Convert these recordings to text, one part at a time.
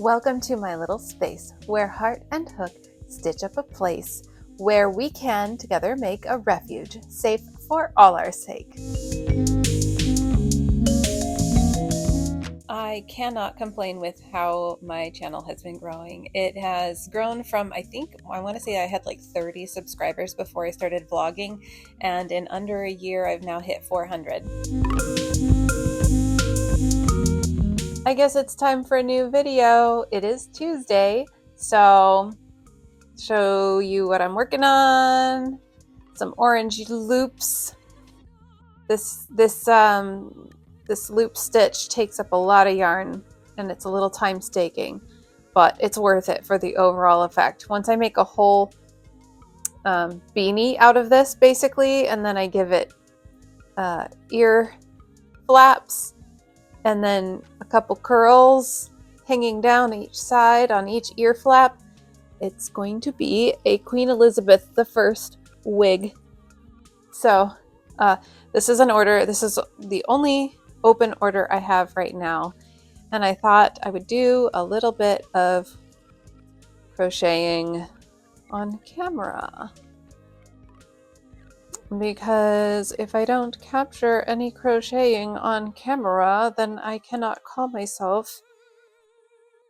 Welcome to my little space where heart and hook stitch up a place where we can together make a refuge safe for all our sake. I cannot complain with how my channel has been growing. It has grown from, I want to say I had like 30 subscribers before I started vlogging, and in under a year I've now hit 400. I guess it's time for a new video. It is Tuesday, so show you what I'm working on. Some orange loops. This loop stitch takes up a lot of yarn and it's a little time taking, but it's worth it for the overall effect. Once I make a whole beanie out of this basically, and then I give it ear flaps and then a couple curls hanging down each side on each ear flap, it's going to be a Queen Elizabeth I wig. So this is an order. This is the only open order I have right now, and I thought I would do a little bit of crocheting on camera, because if I don't capture any crocheting on camera, then I cannot call myself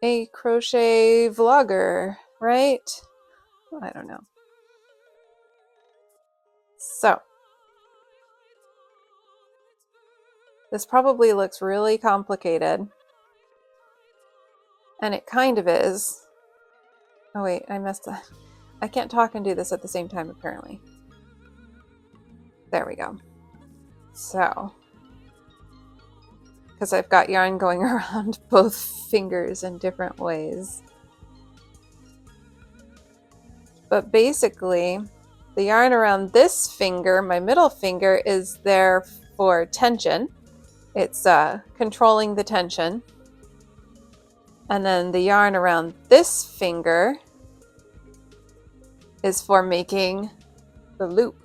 a crochet vlogger, right? I don't know. So this probably looks really complicated, and it kind of is. Oh wait, I messed up. I can't talk and do this at the same time apparently. There we go. So, because I've got yarn going around both fingers in different ways. But basically, the yarn around this finger, my middle finger, is there for tension. It's controlling the tension. And then the yarn around this finger is for making the loop.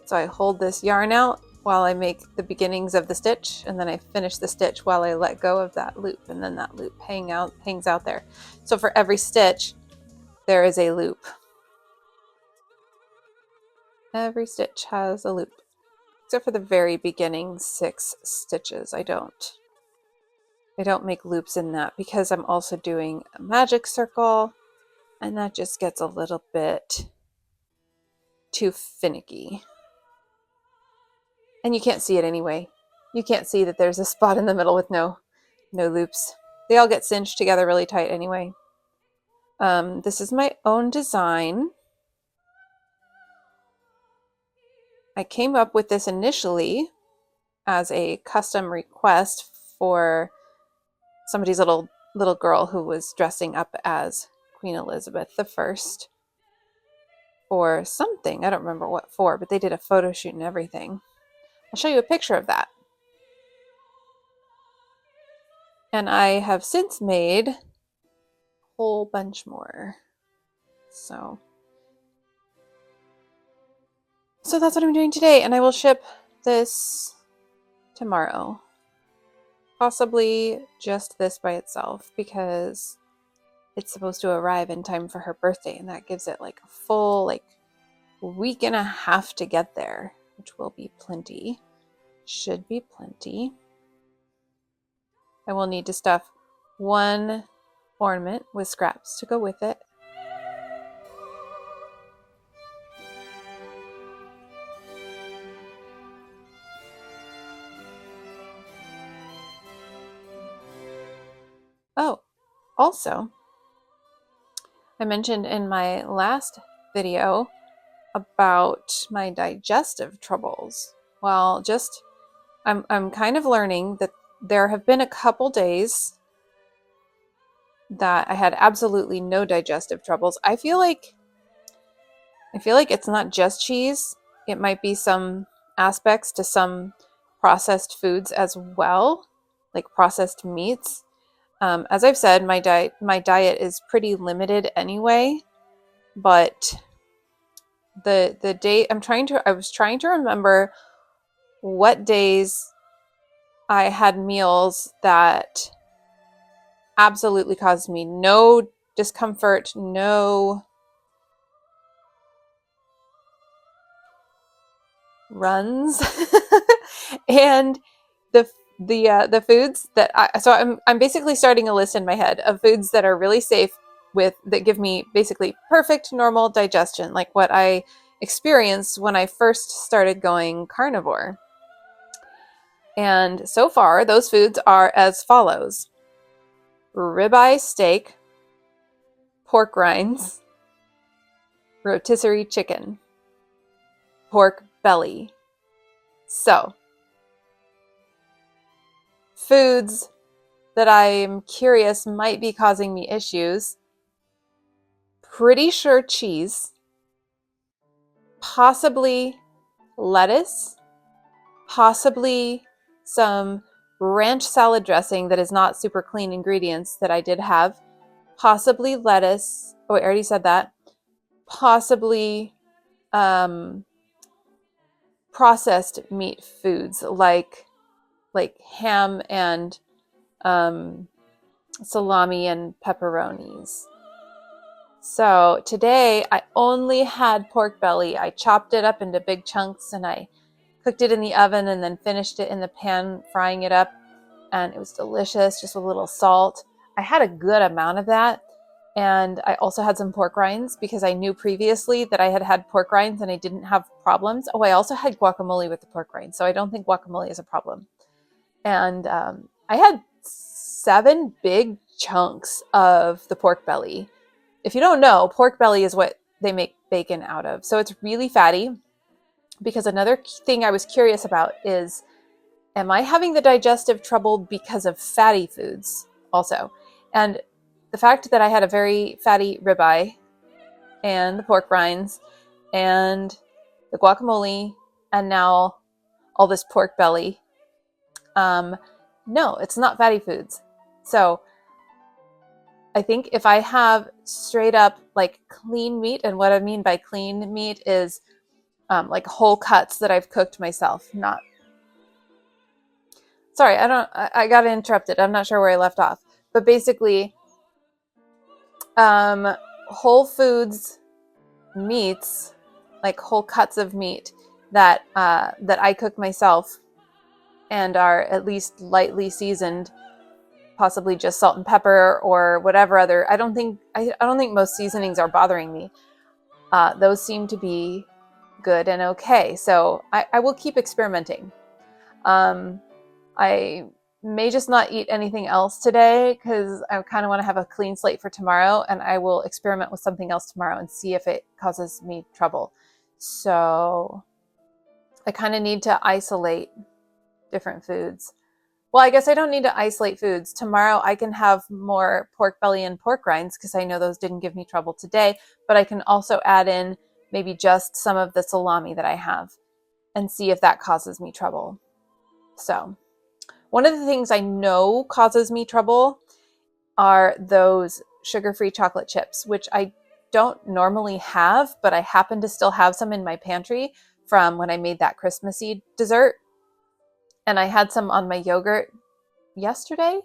So I hold this yarn out while I make the beginnings of the stitch, and then I finish the stitch while I let go of that loop, and then that loop hangs out there. So for every stitch, there is a loop. Every stitch has a loop, except for the very beginning 6 stitches. I don't make loops in that because I'm also doing a magic circle, and that just gets a little bit too finicky. And you can't see it anyway. You can't see that there's a spot in the middle with no loops. They all get cinched together really tight anyway. This is my own design. I came up with this initially as a custom request for somebody's little girl who was dressing up as Queen Elizabeth I for something. I don't remember what for, but they did a photo shoot and everything. I'll show you a picture of that. And I have since made a whole bunch more. So that's what I'm doing today, and I will ship this tomorrow. Possibly just this by itself, because it's supposed to arrive in time for her birthday, and that gives it like a full week and a half to get there, which will be plenty. Should be plenty. I will need to stuff one ornament with scraps to go with it. Oh, also, I mentioned in my last video about my digestive troubles. Well, I'm kind of learning that there have been a couple days that I had absolutely no digestive troubles. I feel like it's not just cheese. It might be some aspects to some processed foods as well, like processed meats. As I've said, my diet is pretty limited anyway, but the day I was trying to remember what days I had meals that absolutely caused me no discomfort, no runs. And the foods that I'm basically starting a list in my head of foods that are really safe that give me basically perfect normal digestion, like what I experienced when I first started going carnivore. And so far, those foods are as follows: ribeye steak, pork rinds, rotisserie chicken, pork belly. So, foods that I'm curious might be causing me issues. Pretty sure cheese, possibly lettuce, possibly some ranch salad dressing that is not super clean ingredients that I did have, possibly lettuce. Oh, I already said that. Possibly processed meat foods like ham and salami and pepperonis. So today I only had pork belly. I chopped it up into big chunks and I cooked it in the oven and then finished it in the pan, frying it up. And it was delicious, just with a little salt. I had a good amount of that. And I also had some pork rinds because I knew previously that I had had pork rinds and I didn't have problems. Oh, I also had guacamole with the pork rinds. So I don't think guacamole is a problem. And I had 7 big chunks of the pork belly. If you don't know, pork belly is what they make bacon out of. So it's really fatty. Because another thing I was curious about is, am I having the digestive trouble because of fatty foods also? And the fact that I had a very fatty ribeye and the pork rinds and the guacamole and now all this pork belly, no, it's not fatty foods. So I think if I have straight up like clean meat, and what I mean by clean meat is like whole cuts that I've cooked myself, not... Sorry, I got interrupted. I'm not sure where I left off. But basically, whole foods meats, like whole cuts of meat that I cook myself and are at least lightly seasoned, possibly just salt and pepper or whatever other. I don't think most seasonings are bothering me. Those seem to be good and okay. So I will keep experimenting. I may just not eat anything else today because I kind of want to have a clean slate for tomorrow, and I will experiment with something else tomorrow and see if it causes me trouble. So I kind of need to isolate different foods. Well, I guess I don't need to isolate foods. Tomorrow I can have more pork belly and pork rinds because I know those didn't give me trouble today, but I can also add in maybe just some of the salami that I have and see if that causes me trouble. So one of the things I know causes me trouble are those sugar-free chocolate chips, which I don't normally have, but I happen to still have some in my pantry from when I made that Christmassy dessert. And I had some on my yogurt yesterday,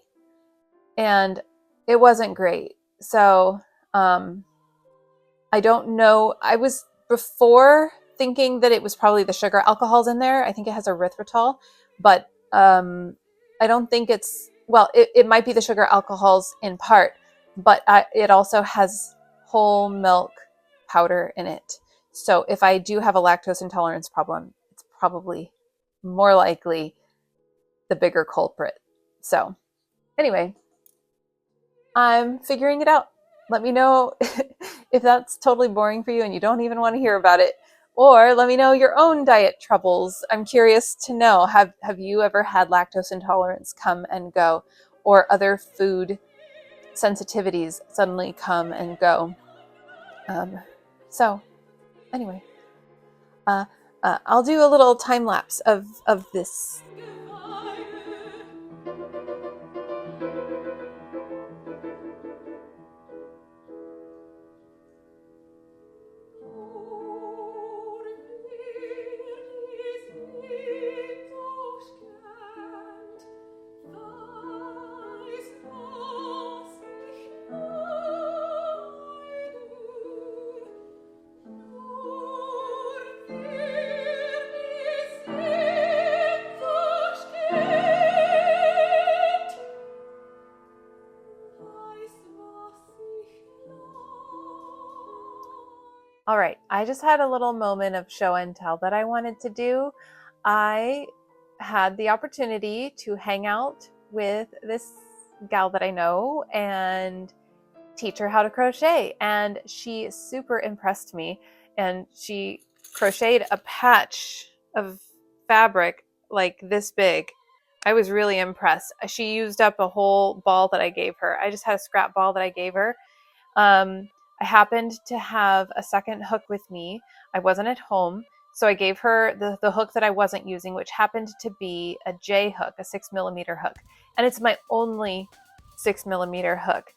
and it wasn't great. So I don't know. I was before thinking that it was probably the sugar alcohols in there. I think it has erythritol, but I don't think it's, well, it might be the sugar alcohols in part, but it also has whole milk powder in it. So if I do have a lactose intolerance problem, it's probably more likely the bigger culprit. So anyway, I'm figuring it out. Let me know if that's totally boring for you and you don't even want to hear about it. Or let me know your own diet troubles. I'm curious to know, have you ever had lactose intolerance come and go, or other food sensitivities suddenly come and go? So anyway, I'll do a little time lapse of this. All right, I just had a little moment of show and tell that I wanted to do. I had the opportunity to hang out with this gal that I know and teach her how to crochet, and she super impressed me, and she crocheted a patch of fabric like this big. I was really impressed. She used up a whole ball that I gave her. I just had a scrap ball that I gave her. I happened to have a second hook with me. I wasn't at home, so I gave her the hook that I wasn't using, which happened to be a J hook, a 6mm hook, and it's my only 6mm hook.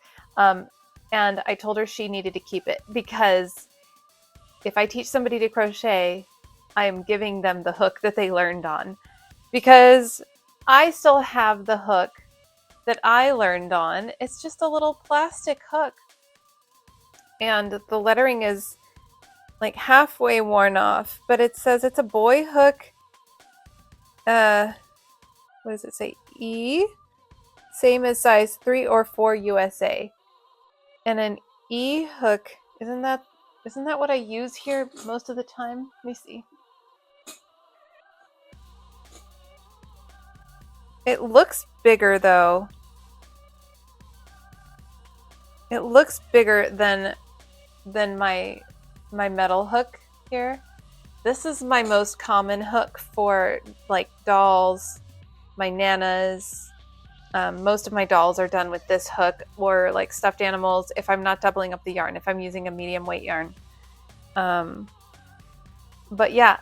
And I told her she needed to keep it, because if I teach somebody to crochet, I am giving them the hook that they learned on, because I still have the hook that I learned on. It's just a little plastic hook, and the lettering is like halfway worn off, but it says it's a boy hook. What does it say? E, same as size 3 or 4 USA. And an E hook, isn't that what I use here most of the time? Let me see. It looks bigger though. It looks bigger than my metal hook here. This is my most common hook for like dolls, my nanas. Most of my dolls are done with this hook, or like stuffed animals if I'm not doubling up the yarn, if I'm using a medium weight yarn. But yeah,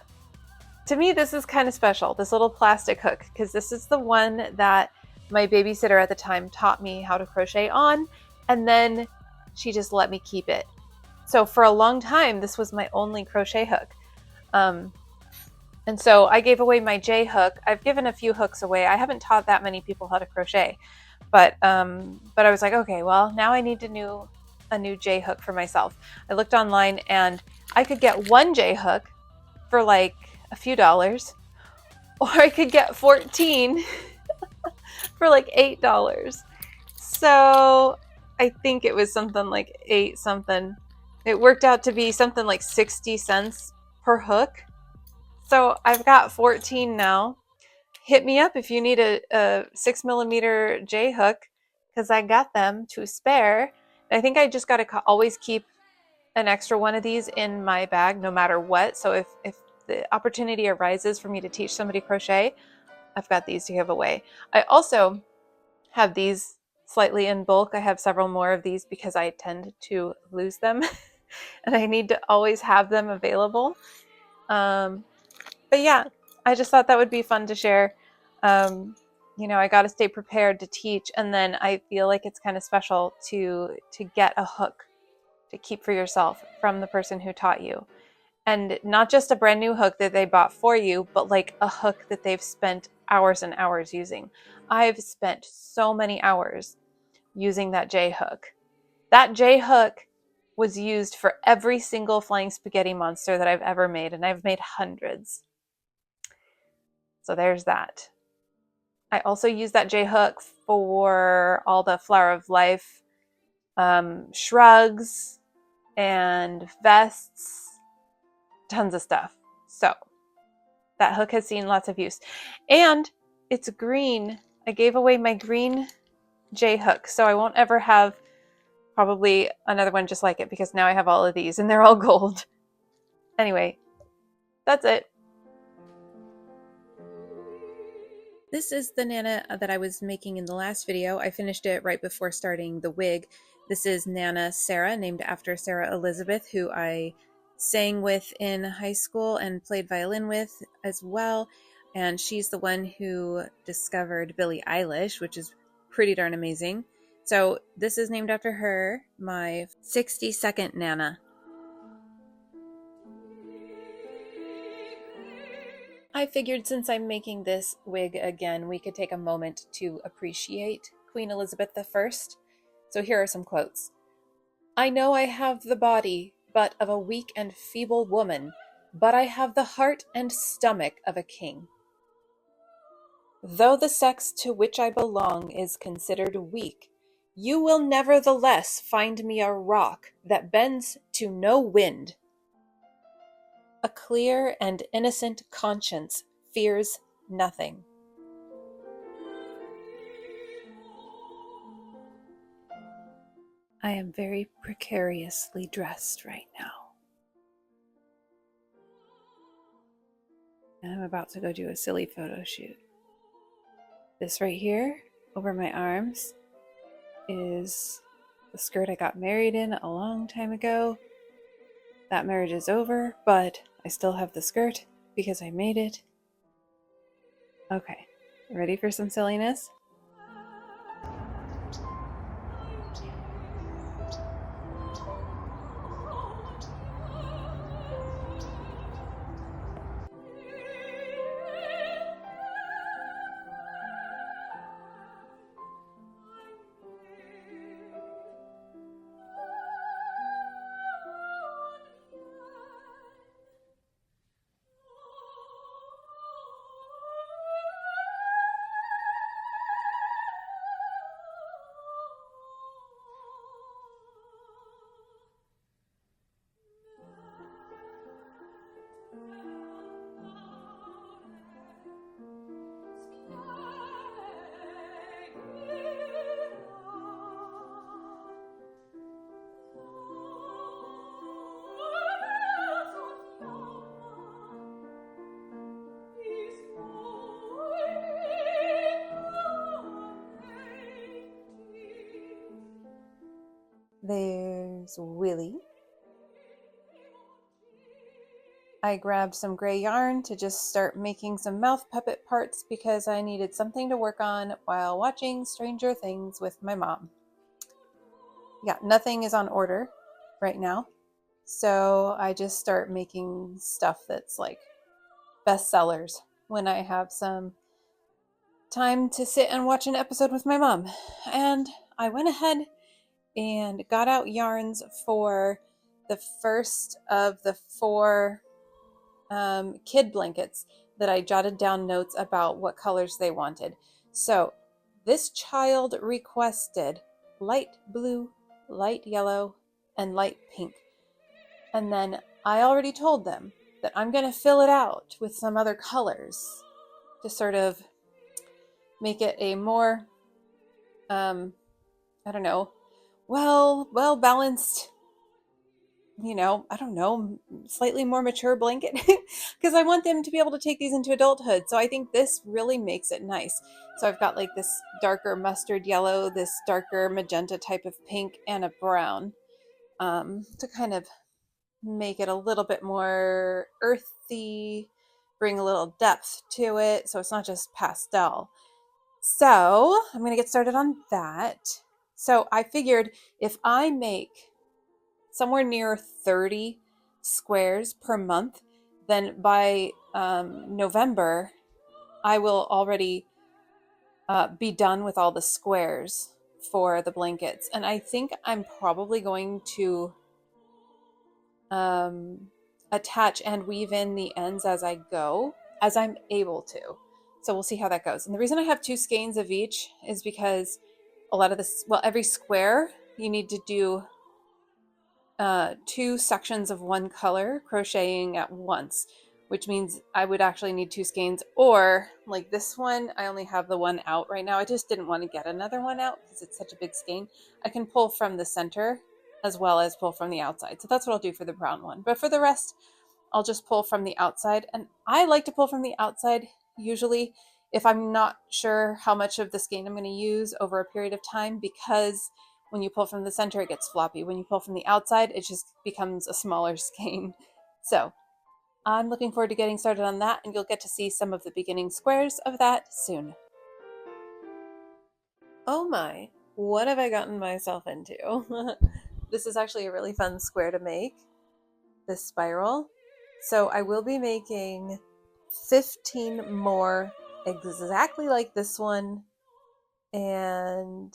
to me this is kind of special, this little plastic hook, because this is the one that my babysitter at the time taught me how to crochet on, and then she just let me keep it. So for a long time, this was my only crochet hook. And so I gave away my J hook. I've given a few hooks away. I haven't taught that many people how to crochet, but I was like, okay, well, now I need a new J hook for myself. I looked online and I could get one J hook for like a few dollars, or I could get 14 for like $8. So I think it was something like 8 something. It worked out to be something like 60 cents per hook. So I've got 14 now. Hit me up if you need a 6mm J hook, because I got them to spare. I think I just got to always keep an extra one of these in my bag no matter what. So if the opportunity arises for me to teach somebody crochet, I've got these to give away. I also have these slightly in bulk. I have several more of these because I tend to lose them and I need to always have them available. But yeah, I just thought that would be fun to share. I got to stay prepared to teach, and then I feel like it's kind of special to get a hook to keep for yourself from the person who taught you. And not just a brand new hook that they bought for you, but like a hook that they've spent hours and hours using. I've spent so many hours using that J hook. That J hook was used for every single flying spaghetti monster that I've ever made, and I've made hundreds. So there's that. I also use that J hook for all the Flower of Life shrugs and vests, tons of stuff. So that hook has seen lots of use. And it's green. I gave away my green J hook, so I won't ever have probably another one just like it, because now I have all of these and they're all gold. Anyway, that's it. This is the Nana that I was making in the last video. I finished it right before starting the wig. This is Nana Sarah, named after Sarah Elizabeth, who I sang with in high school and played violin with as well. And she's the one who discovered Billie Eilish, which is pretty darn amazing. So this is named after her, my 62nd Nana. I figured since I'm making this wig again, we could take a moment to appreciate Queen Elizabeth I. So here are some quotes. "I know I have the body but of a weak and feeble woman, but I have the heart and stomach of a king. Though the sex to which I belong is considered weak, you will nevertheless find me a rock that bends to no wind. A clear and innocent conscience fears nothing. I am very precariously dressed right now. And I'm about to go do a silly photo shoot. This right here, over my arms, is the skirt I got married in a long time ago. That marriage is over, but I still have the skirt because I made it. Okay, ready for some silliness? There's Willie. I grabbed some gray yarn to just start making some mouth puppet parts because I needed something to work on while watching Stranger Things with my mom. Yeah, nothing is on order right now. So I just start making stuff that's like bestsellers when I have some time to sit and watch an episode with my mom. And I went ahead and got out yarns for the first of the 4 kid blankets that I jotted down notes about what colors they wanted. So this child requested light blue, light yellow, and light pink. And then I already told them that I'm going to fill it out with some other colors to sort of make it a more, I don't know, well balanced, I don't know, slightly more mature blanket because I want them to be able to take these into adulthood. So I think this really makes it nice. So I've got like this darker mustard yellow, this darker magenta type of pink, and a brown to kind of make it a little bit more earthy, bring a little depth to it. So it's not just pastel. So I'm going to get started on that. So I figured if I make somewhere near 30 squares per month, then by November, I will already be done with all the squares for the blankets. And I think I'm probably going to attach and weave in the ends as I go, as I'm able to. So we'll see how that goes. And the reason I have 2 skeins of each is because a lot of this, well, every square you need to do 2 sections of one color crocheting at once, which means I would actually need 2 skeins, or like this one, I only have the one out right now. I just didn't want to get another one out because it's such a big skein. I can pull from the center as well as pull from the outside. So that's what I'll do for the brown one. But for the rest, I'll just pull from the outside. And I like to pull from the outside usually if I'm not sure how much of the skein I'm going to use over a period of time, because when you pull from the center, it gets floppy. When you pull from the outside, it just becomes a smaller skein. So I'm looking forward to getting started on that, and you'll get to see some of the beginning squares of that soon. Oh my, what have I gotten myself into? This is actually a really fun square to make, this spiral. So I will be making 15 more exactly like this one, and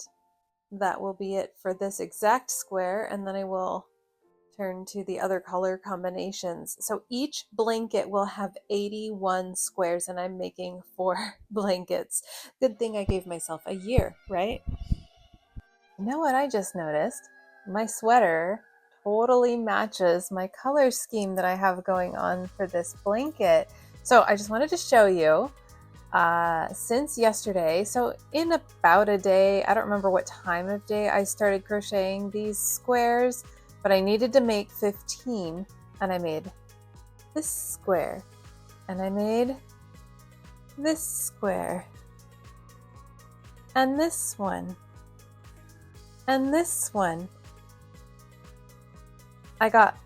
that will be it for this exact square, and then I will turn to the other color combinations. So each blanket will have 81 squares, and I'm making 4 blankets. Good thing I gave myself a year, right? You know what I just noticed? My sweater totally matches my color scheme that I have going on for this blanket. So I just wanted to show you since yesterday, so in about a day, I don't remember what time of day I started crocheting these squares, but I needed to make 15, and I made this square, and I made this square, and this one, and this one. I got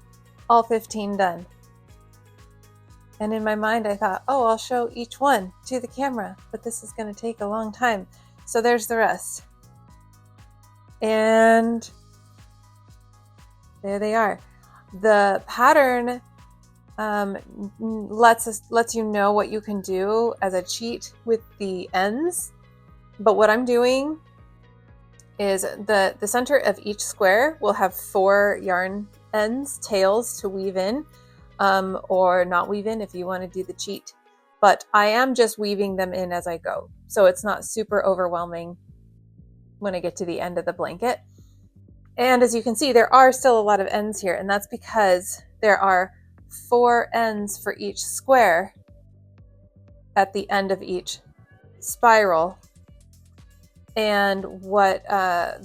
all 15 done. And in my mind, I thought, oh, I'll show each one to the camera, but this is going to take a long time. So there's the rest. And there they are. The pattern lets you know what you can do as a cheat with the ends. But what I'm doing is the center of each square will have 4 yarn ends, tails to weave in. Or not weave in if you want to do the cheat. But I am just weaving them in as I go. So it's not super overwhelming when I get to the end of the blanket. And as you can see, there are still a lot of ends here, and that's because there are 4 ends for each square at the end of each spiral. And what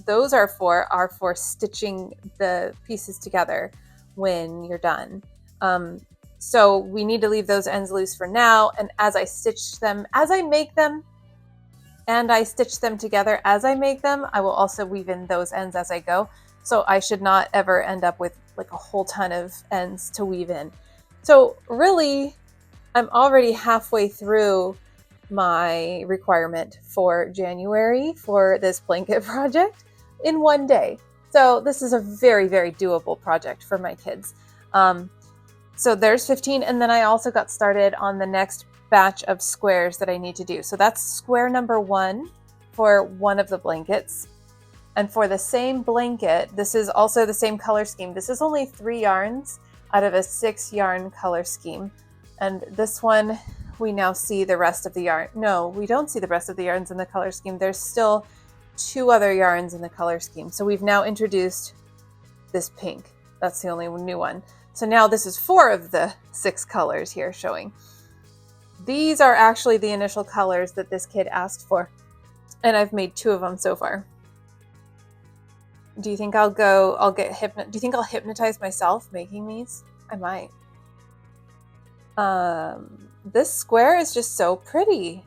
those are for stitching the pieces together when you're done. So we need to leave those ends loose for now. And as I stitch them, as I make them, and I stitch them together as I make them, I will also weave in those ends as I go. So I should not ever end up with like a whole ton of ends to weave in. So really, I'm already halfway through my requirement for January for this blanket project in one day. So this is a very, very doable project for my kids. So there's 15, and then I also got started on the next batch of squares that I need to do. So that's square number 1 for one of the blankets. And for the same blanket, this is also the same color scheme. This is only 3 yarns out of a 6 yarn color scheme. And this one, we now see the rest of the yarn. No, we don't see the rest of the yarns in the color scheme. There's still 2 other yarns in the color scheme. So we've now introduced this pink. That's the only new one. So now this is 4 of the 6 colors here showing. These are actually the initial colors that this kid asked for. And I've made 2 of them so far. Do you think do you think I'll hypnotize myself making these? I might. This square is just so pretty.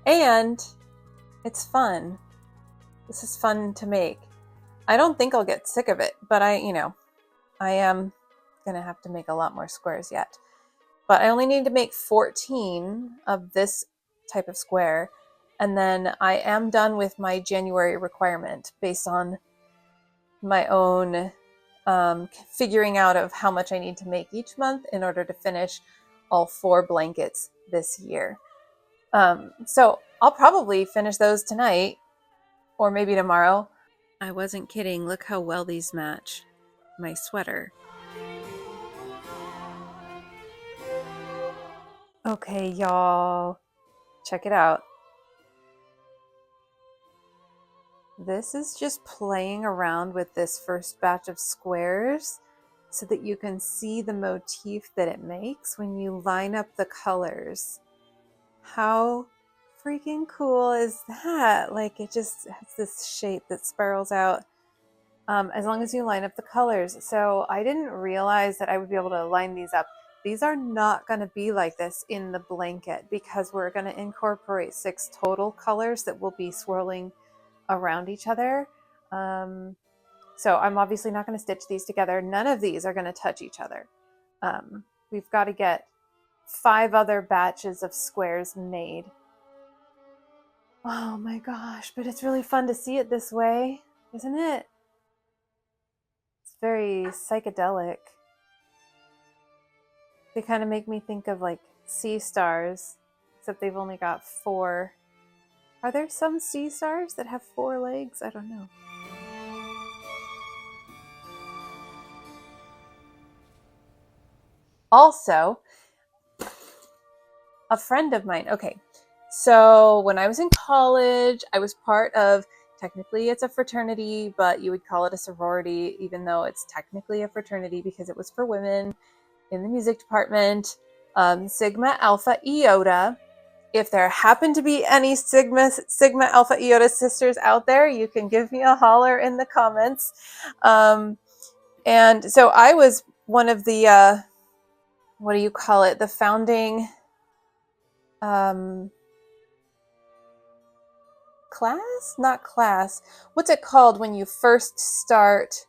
And it's fun. This is fun to make. I don't think I'll get sick of it, but I am going to have to make a lot more squares yet. But I only need to make 14 of this type of square. And then I am done with my January requirement based on my own figuring out of how much I need to make each month in order to finish all 4 blankets this year. So I'll probably finish those tonight or maybe tomorrow. I wasn't kidding. Look how well these match my sweater. Okay, y'all, check it out. This is just playing around with this first batch of squares so that you can see the motif that it makes when you line up the colors. How freaking cool is that? Like, it just has this shape that spirals out as long as you line up the colors. So I didn't realize that I would be able to line these up. These are not going to be like this in the blanket because we're going to incorporate 6 total colors that will be swirling around each other. So I'm obviously not going to stitch these together. None of these are going to touch each other. We've got to get 5 other batches of squares made. Oh my gosh, but it's really fun to see it this way, isn't it? It's very psychedelic. They kind of make me think of like sea stars, except they've only got 4. Are there some sea stars that have 4 legs? I don't know. Also, a friend of mine, okay, so when I was in college, I was part of technically it's a fraternity, but you would call it a sorority, even though it's technically a fraternity because it was for women in the music department. Sigma Alpha Iota. If there happen to be any Sigma Alpha Iota sisters out there, you can give me a holler in the comments. And so I was one of the, what do you call it? The founding class? Not class. What's it called when you first start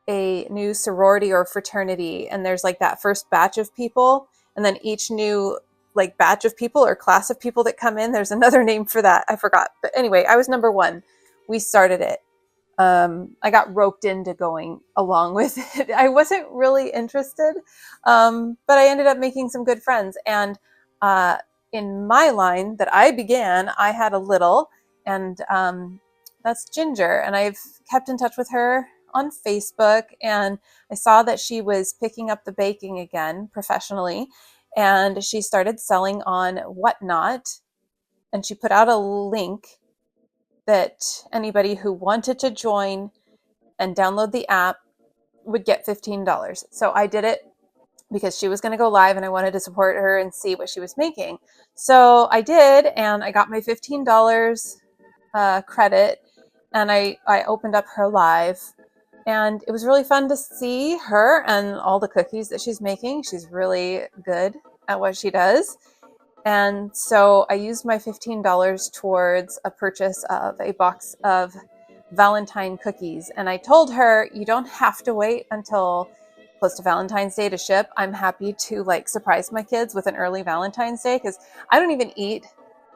a new sorority or fraternity, and there's like that first batch of people, and then each new like batch of people or class of people that come in, there's another name for that. I forgot. But anyway, I was number one. We started it. I got roped into going along with it. I wasn't really interested, but I ended up making some good friends. And in my line that I began, I had a little, and that's Ginger. And I've kept in touch with her on Facebook, and I saw that she was picking up the baking again professionally, and she started selling on Whatnot, and she put out a link that anybody who wanted to join and download the app would get $15. So I did it because she was going to go live and I wanted to support her and see what she was making. So I did, and I got my $15 credit, and I opened up her live, and it was really fun to see her and all the cookies that she's making. She's really good at what she does. And so I used my $15 towards a purchase of a box of Valentine cookies. And I told her, you don't have to wait until close to Valentine's Day to ship. I'm happy to like surprise my kids with an early Valentine's Day, because I don't even eat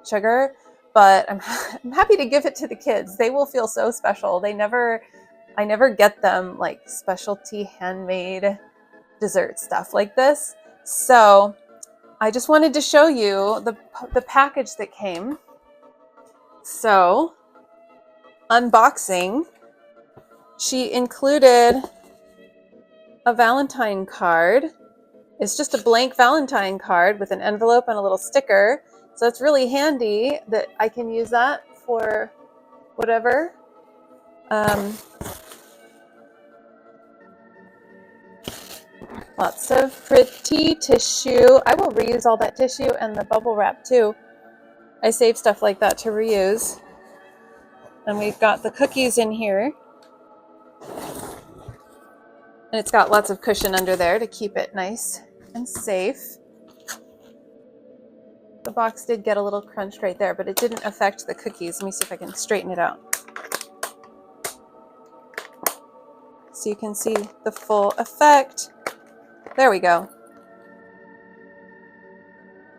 sugar, but I'm happy to give it to the kids. They will feel so special. I never get them like specialty handmade dessert stuff like this. So I just wanted to show you the package that came. So, unboxing, she included a Valentine card. It's just a blank Valentine card with an envelope and a little sticker. So it's really handy that I can use that for whatever. Lots of pretty tissue. I will reuse all that tissue and the bubble wrap too. I save stuff like that to reuse. And we've got the cookies in here. And it's got lots of cushion under there to keep it nice and safe. The box did get a little crunched right there, but it didn't affect the cookies. Let me see if I can straighten it out. So you can see the full effect. There we go.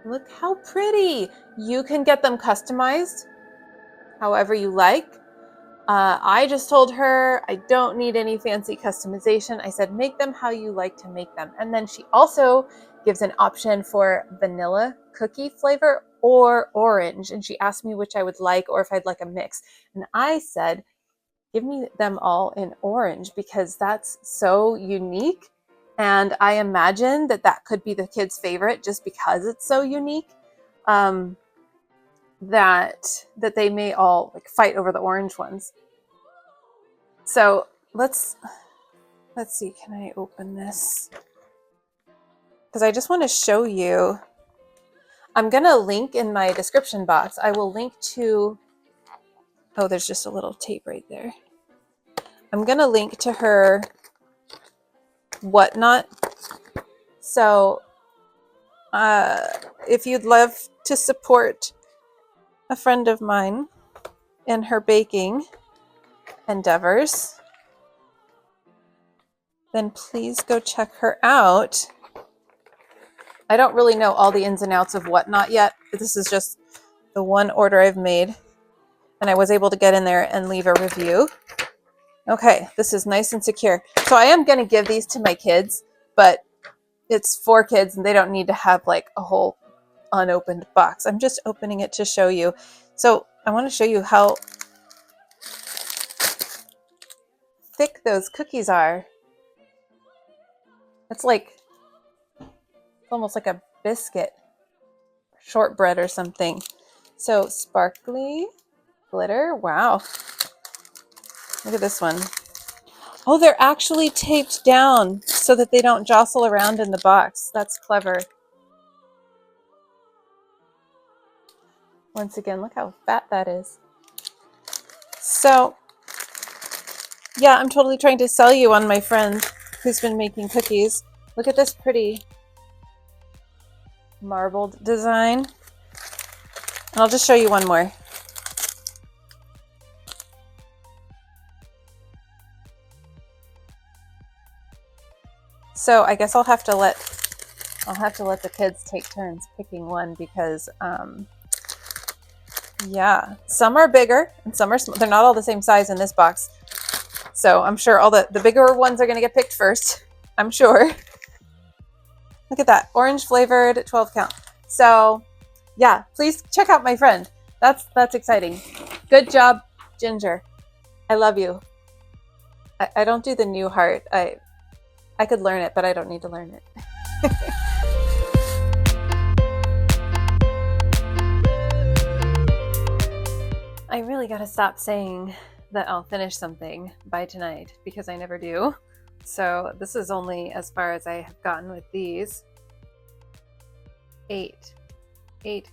Look how pretty. You can get them customized however you like. I just told her I don't need any fancy customization. I said, make them how you like to make them. And then she also gives an option for vanilla cookie flavor or orange. And she asked me which I would like, or if I'd like a mix. And I said, give me them all in orange, because that's so unique. And I imagine that that could be the kids' favorite just because it's so unique. That they may all like fight over the orange ones. So let's see, can I open this? Because I just want to show you. I'm gonna link in my description box. I will link to, oh, there's just a little tape right there. I'm gonna link to her Whatnot. So if you'd love to support a friend of mine in her baking endeavors, then please go check her out. I don't really know all the ins and outs of Whatnot yet, but this is just the one order I've made, and I was able to get in there and leave a review. Okay, this is nice and secure. So I am going to give these to my kids, but it's for kids and they don't need to have like a whole unopened box. I'm just opening it to show you. So I want to show you how thick those cookies are. It's almost like a biscuit, shortbread or something. So sparkly glitter. Wow. Look at this one. Oh, they're actually taped down so that they don't jostle around in the box. That's clever. Once again, look how fat that is. So, yeah, I'm totally trying to sell you on my friend who's been making cookies. Look at this pretty marbled design. And I'll just show you one more. So I guess I'll have to let the kids take turns picking one because yeah, some are bigger and some are small. They're not all the same size in this box. So I'm sure all the bigger ones are going to get picked first. I'm sure. Look at that. Orange flavored 12 count. So yeah, please check out my friend. That's exciting. Good job, Ginger. I love you. I don't do the new heart. I could learn it, but I don't need to learn it. I really gotta stop saying that I'll finish something by tonight because I never do. So this is only as far as I have gotten with these. 8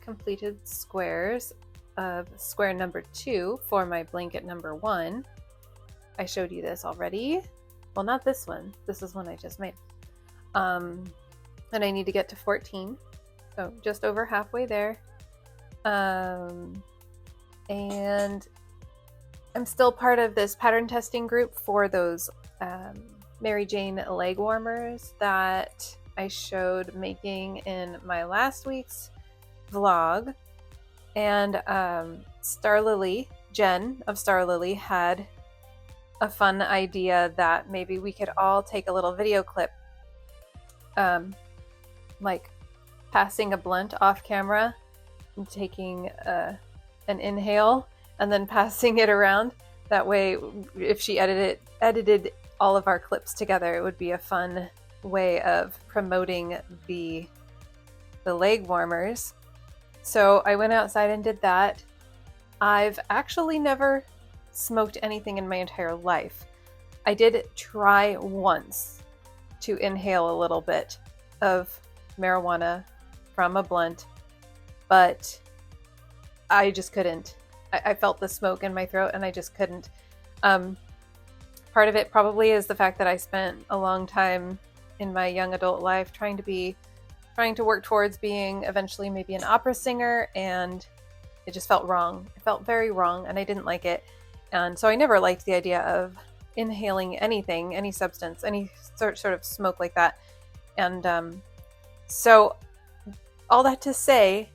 completed squares of square number 2 for my blanket number 1. I showed you this already. Well, not this one. This is one I just made. And I need to get to 14. So just over halfway there. And I'm still part of this pattern testing group for those Mary Jane leg warmers that I showed making in my last week's vlog. And Star Lily, Jen of Star Lily, had a fun idea that maybe we could all take a little video clip, like passing a blunt off camera and taking an inhale and then passing it around. That way, if she edited all of our clips together, it would be a fun way of promoting the leg warmers. So I went outside and did that. I've actually never smoked anything in my entire life. I did try once to inhale a little bit of marijuana from a blunt, but I just couldn't. I felt the smoke in my throat and I just couldn't. Part of it probably is the fact that I spent a long time in my young adult life trying to work towards being eventually maybe an opera singer, and it just felt wrong. It felt very wrong and I didn't like it. And so I never liked the idea of inhaling anything, any substance, any sort of smoke like that. And so all that to say,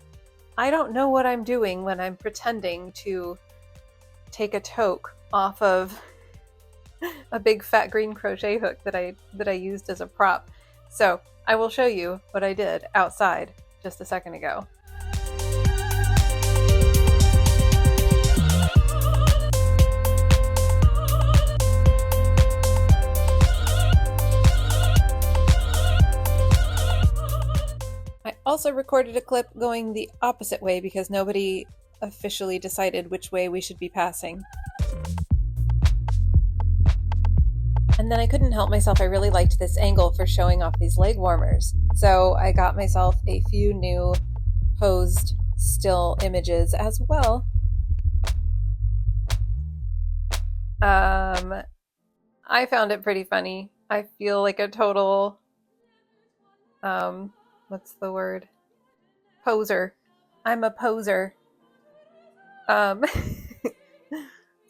I don't know what I'm doing when I'm pretending to take a toque off of a big fat green crochet hook that I used as a prop. So I will show you what I did outside just a second ago. I also recorded a clip going the opposite way because nobody officially decided which way we should be passing. And then I couldn't help myself. I really liked this angle for showing off these leg warmers. So I got myself a few new posed still images as well. I found it pretty funny. I feel like a total, what's the word? Poser. I'm a poser.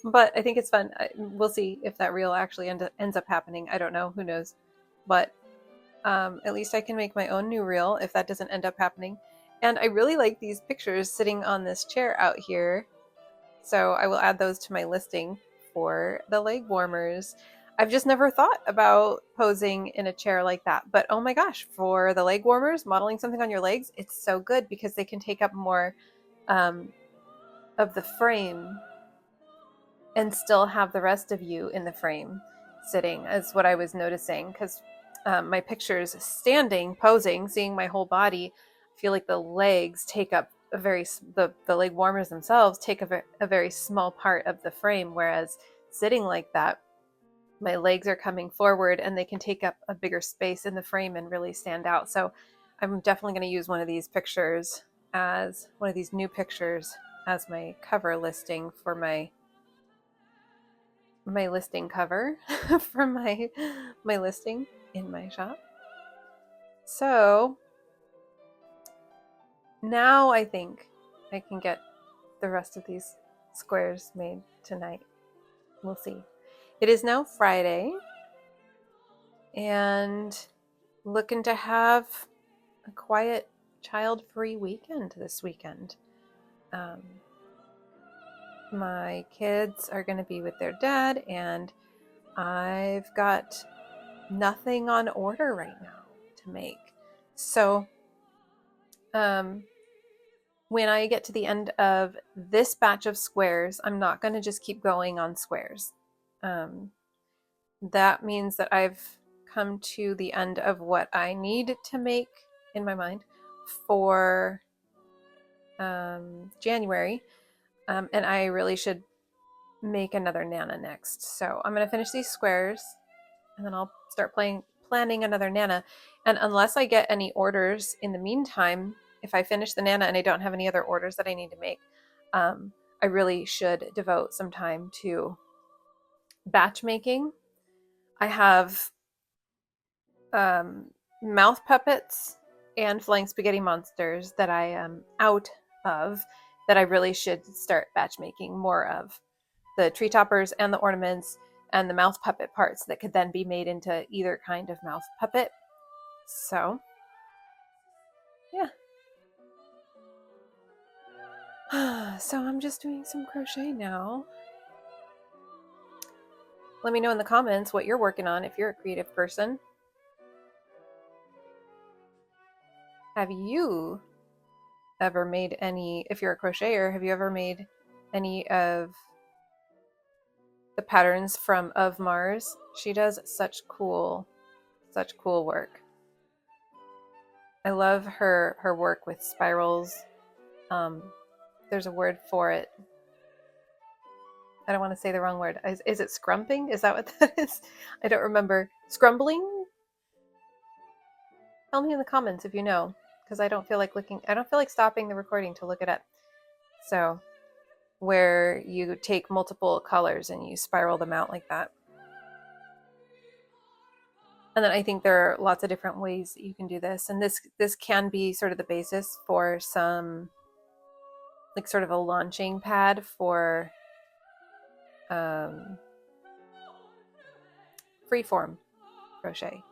But I think it's fun. We'll see if that reel actually ends up happening. I don't know. Who knows? But at least I can make my own new reel if that doesn't end up happening. And I really like these pictures sitting on this chair out here. So I will add those to my listing for the leg warmers. I've just never thought about posing in a chair like that. But oh my gosh, for the leg warmers, modeling something on your legs, it's so good because they can take up more of the frame and still have the rest of you in the frame sitting, is what I was noticing. Because my pictures standing, posing, seeing my whole body, I feel like the legs take up the leg warmers themselves take a very small part of the frame, whereas sitting like that, my legs are coming forward and they can take up a bigger space in the frame and really stand out. So I'm definitely going to use one of these new pictures as my cover listing for my listing cover for my listing in my shop. So now I think I can get the rest of these squares made tonight. We'll see. It is now Friday and looking to have a quiet, child-free weekend this weekend. My kids are going to be with their dad, and I've got nothing on order right now to make. So when I get to the end of this batch of squares, I'm not going to just keep going on squares. That means that I've come to the end of what I need to make in my mind for January. And I really should make another Nana next. So I'm going to finish these squares and then I'll start planning another Nana. And unless I get any orders in the meantime, if I finish the Nana and I don't have any other orders that I need to make, I really should devote some time to batch making. I have mouth puppets and flying spaghetti monsters that I am out of, that I really should start batch making more of. The tree toppers and the ornaments and the mouth puppet parts that could then be made into either kind of mouth puppet. So yeah. So I'm just doing some crochet now. Let me know in the comments what you're working on if you're a creative person. Have you ever made any, if you're a crocheter, have you ever made any of the patterns from Of Mars? She does such cool work. I love her work with spirals. There's a word for it. I don't want to say the wrong word. Is it scrumping? Is that what that is? I don't remember. Scrumbling? Tell me in the comments if you know, because I don't feel like stopping the recording to look it up. So, where you take multiple colors and you spiral them out like that. And then I think there are lots of different ways that you can do this. And this can be sort of the basis for some, like sort of a launching pad for freeform crochet.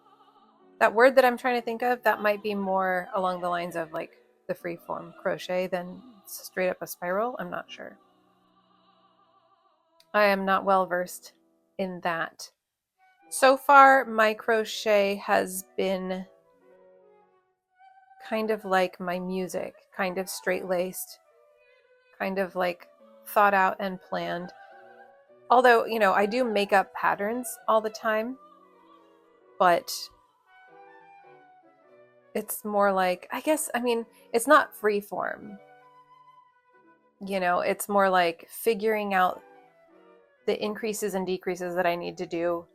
That word that I'm trying to think of, that might be more along the lines of like the freeform crochet than straight up a spiral. I'm not sure. I am not well versed in that. So far, my crochet has been kind of like my music, kind of straight-laced, kind of like thought out and planned. Although, you know, I do make up patterns all the time, but it's more like, it's not free form. You know, it's more like figuring out the increases and decreases that I need to do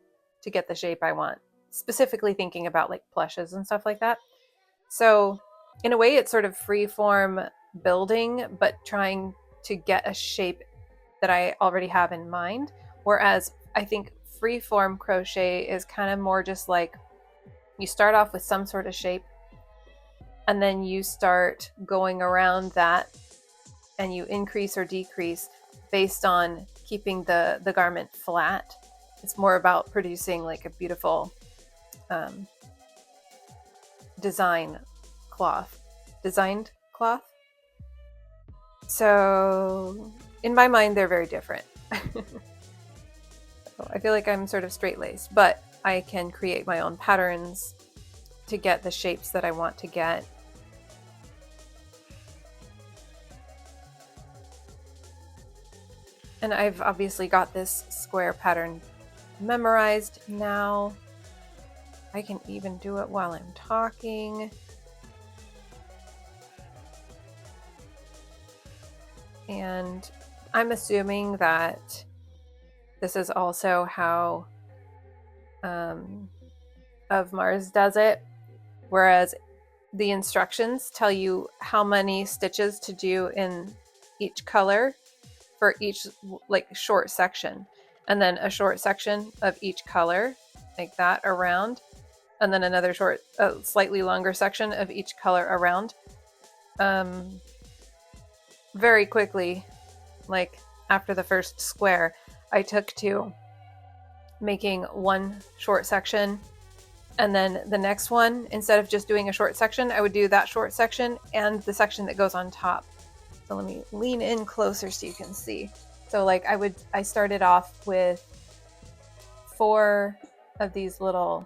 to get the shape I want. Specifically thinking about like plushes and stuff like that. So in a way, it's sort of free form building, but trying to get a shape that I already have in mind. Whereas I think free form crochet is kind of more just like you start off with some sort of shape and then you start going around that and you increase or decrease based on keeping the garment flat. It's more about producing like a beautiful designed cloth. So in my mind, they're very different. So I feel like I'm sort of straight-laced, but I can create my own patterns to get the shapes that I want to get. And I've obviously got this square pattern memorized now. I can even do it while I'm talking. And I'm assuming that this is also how Of Mars does it, whereas the instructions tell you how many stitches to do in each color for each like short section, and then a short section of each color like that around, and then another short slightly longer section of each color around. Very quickly, like after the first square, I took to making one short section, and then the next one, instead of just doing a short section, I would do that short section and the section that goes on top. So let me lean in closer so you can see. So like I started off with 4 of these little,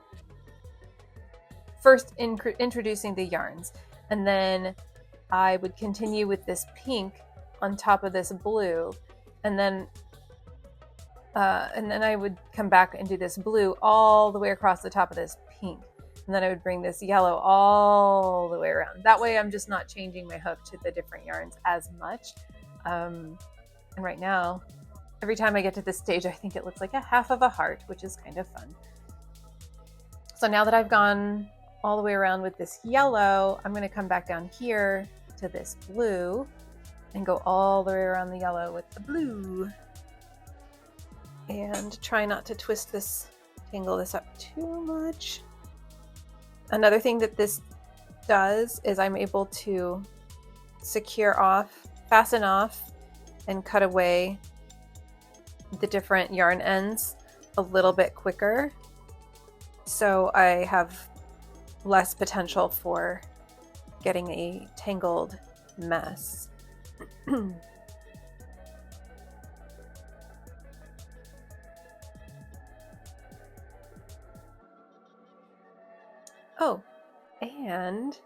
first introducing the yarns, and then I would continue with this pink on top of this blue, and then I would come back and do this blue all the way across the top of this pink, and then I would bring this yellow all the way around. That way I'm just not changing my hook to the different yarns as much. And right now, every time I get to this stage, I think it looks like a half of a heart, which is kind of fun. So now that I've gone all the way around with this yellow, I'm going to come back down here to this blue and go all the way around the yellow with the blue. And try not to tangle this up too much. Another thing that this does is I'm able to fasten off, and cut away the different yarn ends a little bit quicker. So I have less potential for getting a tangled mess. Oh, and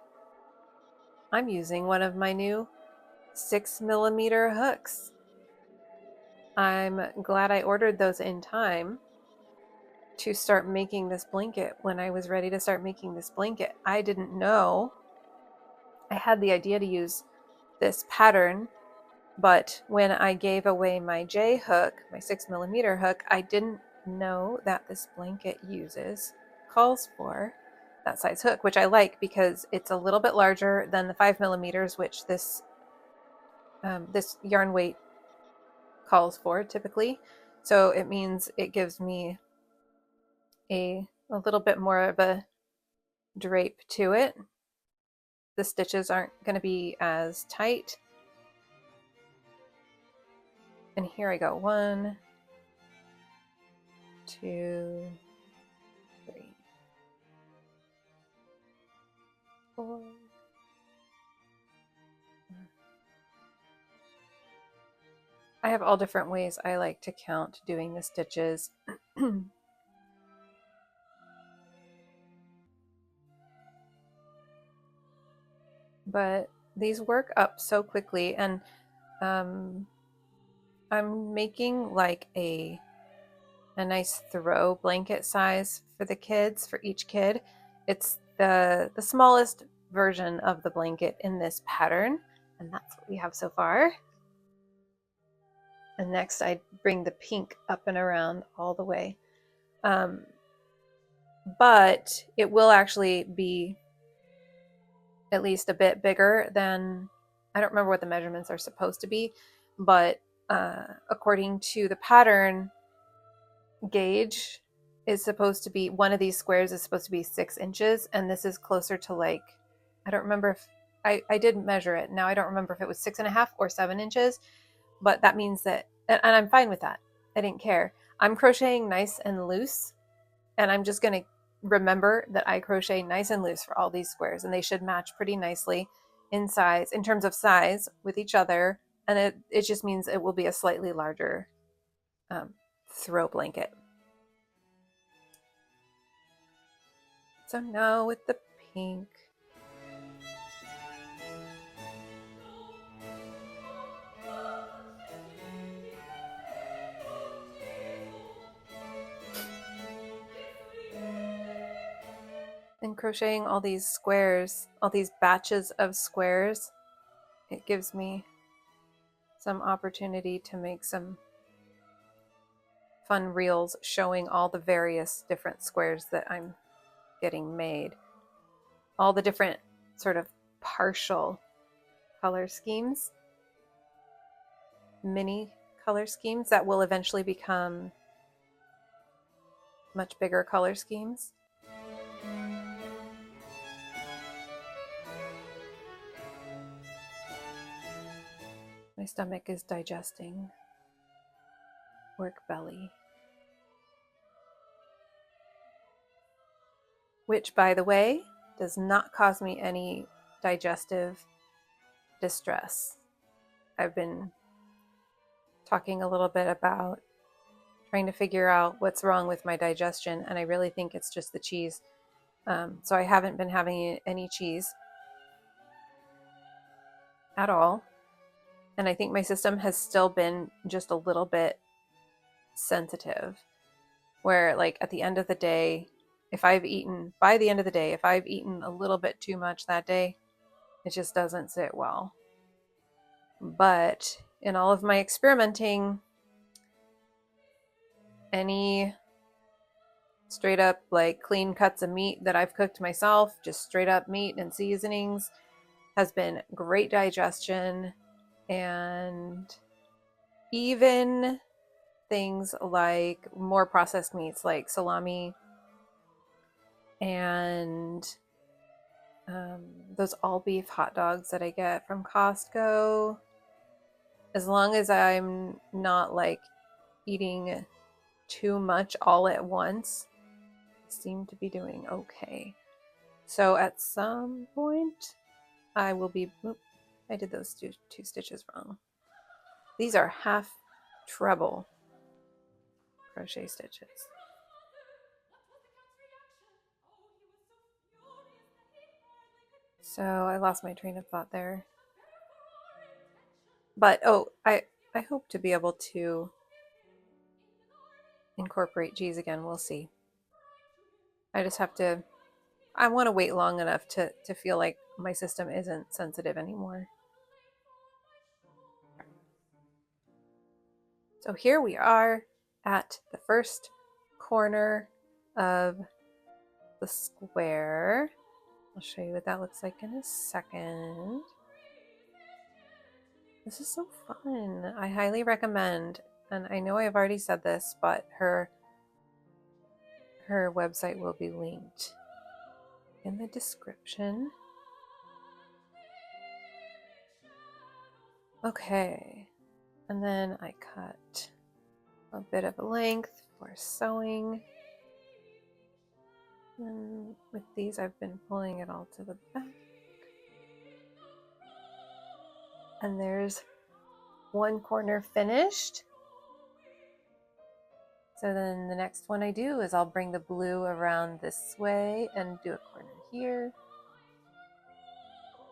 I'm using one of my new 6mm hooks. I'm glad I ordered those in time to start making this blanket when I was ready to start making this blanket. I didn't know. I had the idea to use this pattern, but when I gave away my J hook, my 6mm hook, I didn't know that this blanket calls for that size hook, which I like because it's a little bit larger than the 5mm, which this yarn weight calls for typically. So it means it gives me a little bit more of a drape to it. The stitches aren't going to be as tight. And here I go. 1, 2, 3, 4. I have all different ways I like to count doing the stitches. But these work up so quickly, and I'm making like a nice throw blanket size for the kids, for each kid. It's the smallest version of the blanket in this pattern, and that's what we have so far. And next I bring the pink up and around all the way. But it will actually be at least a bit bigger than, I don't remember what the measurements are supposed to be, but according to the pattern gauge, is supposed to be, one of these squares is supposed to be 6 inches, and this is closer to like, I don't remember if I did measure it. Now I don't remember if it was 6.5 or 7 inches, but that means that, and I'm fine with that. I didn't care. I'm crocheting nice and loose, and I'm just going to remember that I crochet nice and loose for all these squares, and they should match pretty nicely in size, in terms of size, with each other, and it just means it will be a slightly larger throw blanket. So now with the pink, and crocheting all these squares, all these batches of squares, it gives me some opportunity to make some fun reels showing all the various different squares that I'm getting made. All the different sort of partial color schemes, mini color schemes that will eventually become much bigger color schemes. My stomach is digesting. Work belly. Which, by the way, does not cause me any digestive distress. I've been talking a little bit about trying to figure out what's wrong with my digestion, and I really think it's just the cheese. So I haven't been having any cheese at all. And I think my system has still been just a little bit sensitive, where like at the end of the day, by the end of the day, if I've eaten a little bit too much that day, it just doesn't sit well. But in all of my experimenting, any straight up like clean cuts of meat that I've cooked myself, just straight up meat and seasonings, has been great digestion. And even things like more processed meats like salami and those all beef hot dogs that I get from Costco, as long as I'm not like eating too much all at once, I seem to be doing okay. So at some point I will be, I did those two stitches wrong. These are half treble crochet stitches. So I lost my train of thought there. But I hope to be able to incorporate cheese again. We'll see. I just have to, I want to wait long enough to feel like my system isn't sensitive anymore. So here we are at the first corner of the square. I'll show you what that looks like in a second. This is so fun. I highly recommend, and I know I've already said this, but her website will be linked in the description. Okay, and then I cut a bit of a length for sewing. And with these, I've been pulling it all to the back. And there's one corner finished. So then the next one I do is I'll bring the blue around this way and do a corner here.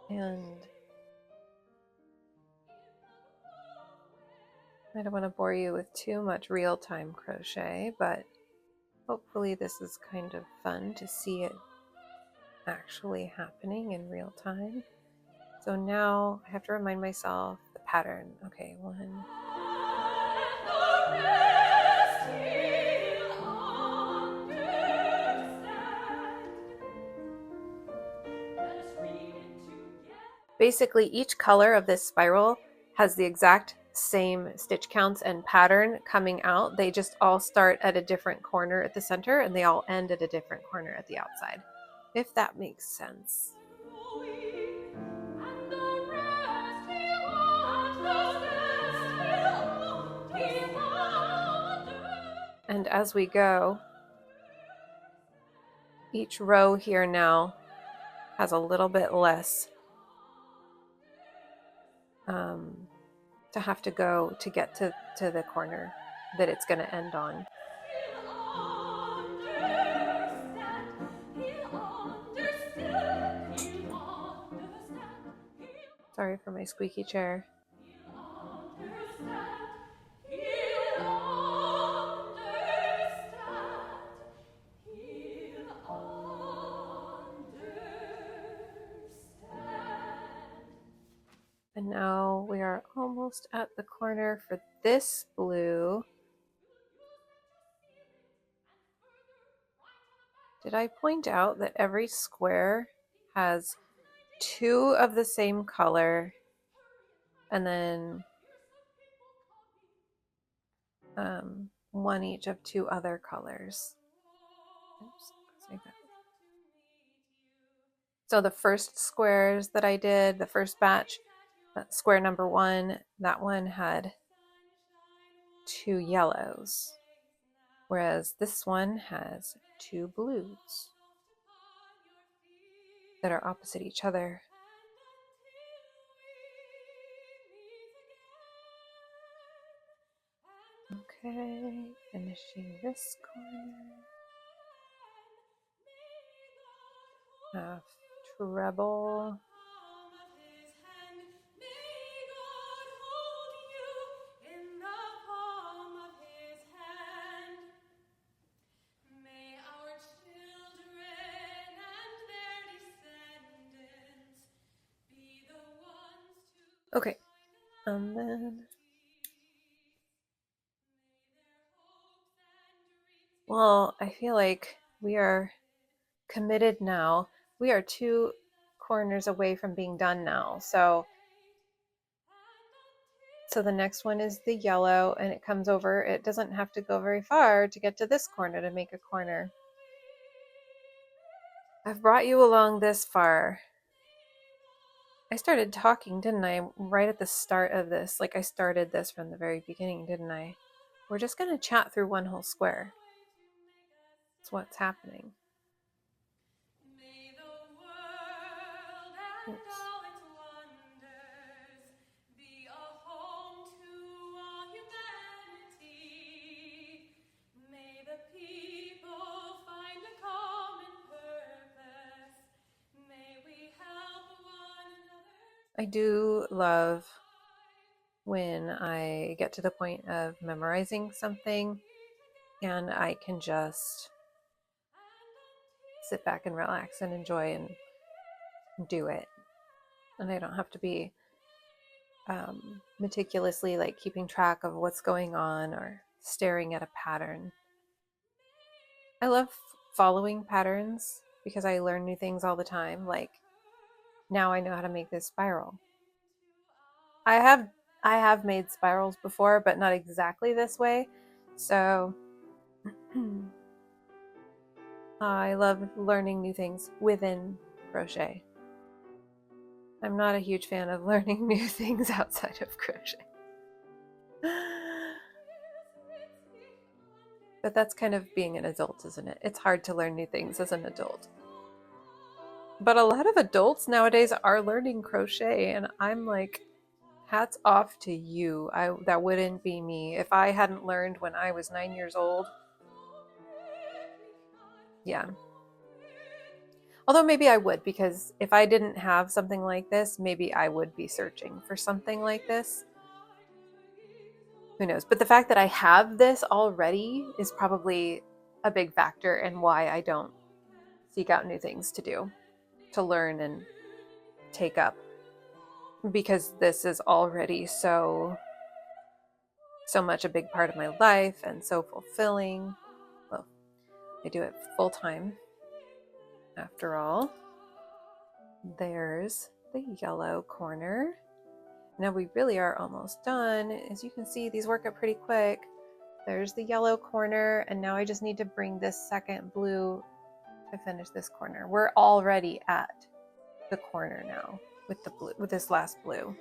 And I don't want to bore you with too much real-time crochet, but hopefully this is kind of fun to see it actually happening in real time. So now I have to remind myself the pattern. Okay, one. Basically, each color of this spiral has the exact same stitch counts and pattern coming out. They just all start at a different corner at the center and they all end at a different corner at the outside, if that makes sense. And as we go, each row here now has a little bit less to have to go to get to the corner that it's going to end on. Sorry for my squeaky chair. And now we are almost almost at the corner for this blue. Did I point out that every square has 2 of the same color and then 1 each of 2 other colors? Oops, like that. So the first squares that I did, the first batch, square number 1, that one had 2 yellows, whereas this one has 2 blues that are opposite each other. Okay, finishing this corner. Treble. Okay, and then, well, I feel like we are committed now. We are 2 corners away from being done now. So the next one is the yellow, and it comes over. It doesn't have to go very far to get to this corner to make a corner. I've brought you along this far. I started talking, didn't I, right at the start of this? Like I started this from the very beginning, didn't I? We're just going to chat through one whole square. That's what's happening. Oops. I do love when I get to the point of memorizing something and I can just sit back and relax and enjoy and do it. And I don't have to be meticulously like keeping track of what's going on or staring at a pattern. I love following patterns because I learn new things all the time. Like now I know how to make this spiral. I have made spirals before, but not exactly this way. So I love learning new things within crochet. I'm not a huge fan of learning new things outside of crochet. But that's kind of being an adult, isn't it? It's hard to learn new things as an adult. But a lot of adults nowadays are learning crochet, and I'm like, hats off to you. That wouldn't be me. If I hadn't learned when I was 9 years old, yeah. Although maybe I would, because if I didn't have something like this, maybe I would be searching for something like this. Who knows? But the fact that I have this already is probably a big factor in why I don't seek out new things to do, to learn and take up, because this is already so much a big part of my life and so fulfilling. Well, I do it full time after all. There's the yellow corner. Now we really are almost done. As you can see, these work up pretty quick. There's the yellow corner, and now I just need to bring this second blue to finish this corner. We're already at the corner now with the blue, with this last blue.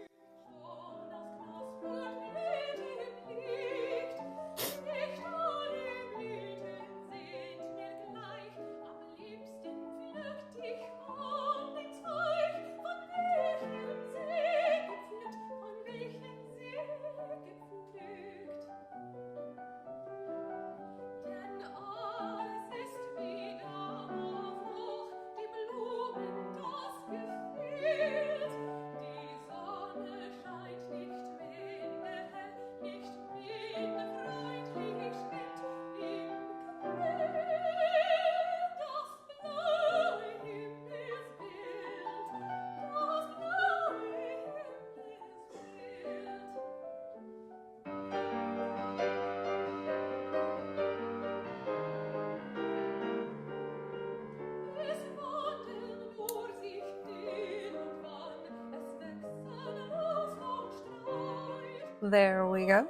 There we go.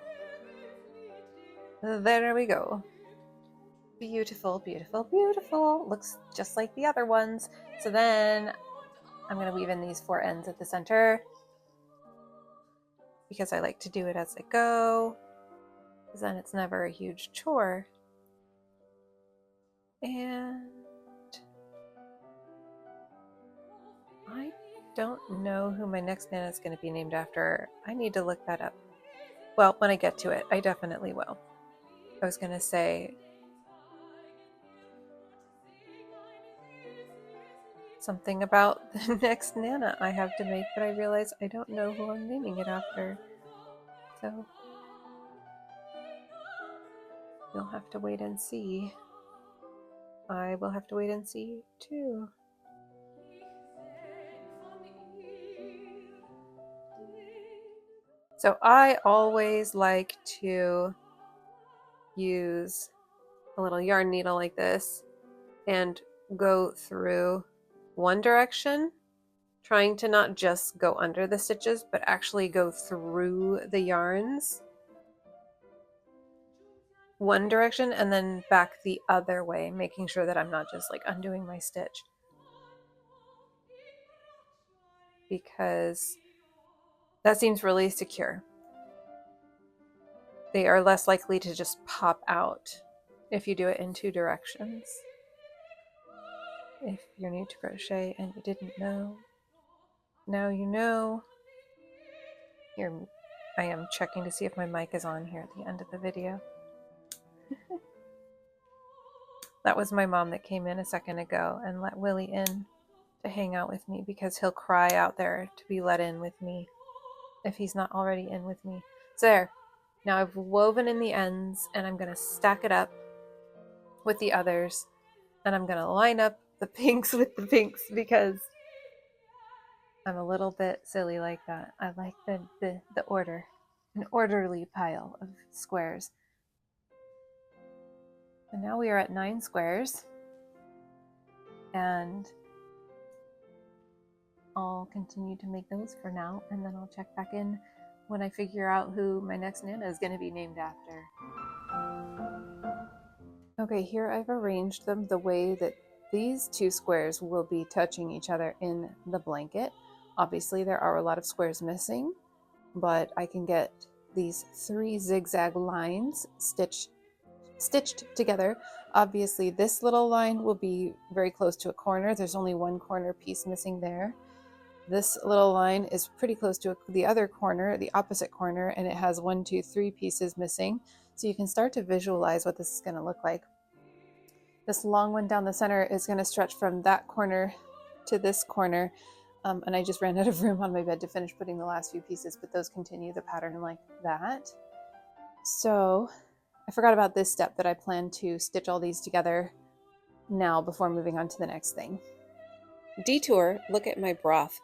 There we go. Beautiful, beautiful, beautiful. Looks just like the other ones. So then I'm going to weave in these 4 ends at the center because I like to do it as I go, because then it's never a huge chore. And I don't know who my next Nana is going to be named after. I need to look that up. Well, when I get to it, I definitely will. I was going to say something about the next Nana I have to make, but I realize I don't know who I'm naming it after. So you'll have to wait and see. I will have to wait and see too. So I always like to use a little yarn needle like this and go through one direction, trying to not just go under the stitches, but actually go through the yarns one direction and then back the other way, making sure that I'm not just like undoing my stitch, because that seems really secure. They are less likely to just pop out if you do it in 2 directions. If you're new to crochet and you didn't know, now you know. Here, I am checking to see if my mic is on here at the end of the video. That was my mom that came in a second ago and let Willie in to hang out with me because he'll cry out there to be let in with me if he's not already in with me. So there. Now I've woven in the ends and I'm going to stack it up with the others, and I'm going to line up the pinks with the pinks because I'm a little bit silly like that. I like the order, an orderly pile of squares. And now we are at 9 squares, and I'll continue to make those for now, and then I'll check back in when I figure out who my next Nana is going to be named after. Okay, here I've arranged them the way that these 2 squares will be touching each other in the blanket. Obviously, there are a lot of squares missing, but I can get these 3 zigzag lines stitched together. Obviously, this little line will be very close to a corner. There's only 1 corner piece missing there. This little line is pretty close to the other corner, the opposite corner, and it has 1, 2, 3 pieces missing. So you can start to visualize what this is going to look like. This long one down the center is going to stretch from that corner to this corner. And I just ran out of room on my bed to finish putting the last few pieces, but those continue the pattern like that. So I forgot about this step, that I plan to stitch all these together now before moving on to the next thing. Detour, look at my broth.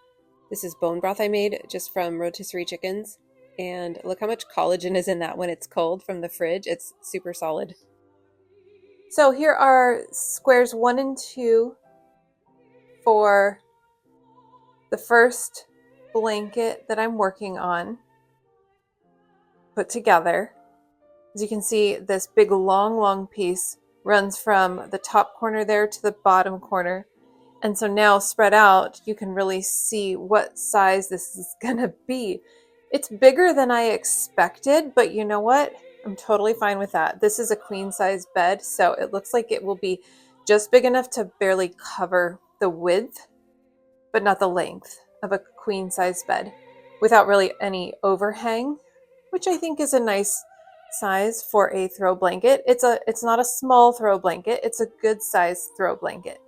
This is bone broth I made just from rotisserie chickens. And look how much collagen is in that when it's cold from the fridge. It's super solid. So here are squares 1 and 2 for the first blanket that I'm working on put together. As you can see, this big long piece runs from the top corner there to the bottom corner. And so now spread out, you can really see what size this is gonna be. It's bigger than I expected, but you know what? I'm totally fine with that. This is a queen size bed, so it looks like it will be just big enough to barely cover the width, but not the length of a queen size bed without really any overhang, which I think is a nice size for a throw blanket. It's not a small throw blanket, it's a good size throw blanket.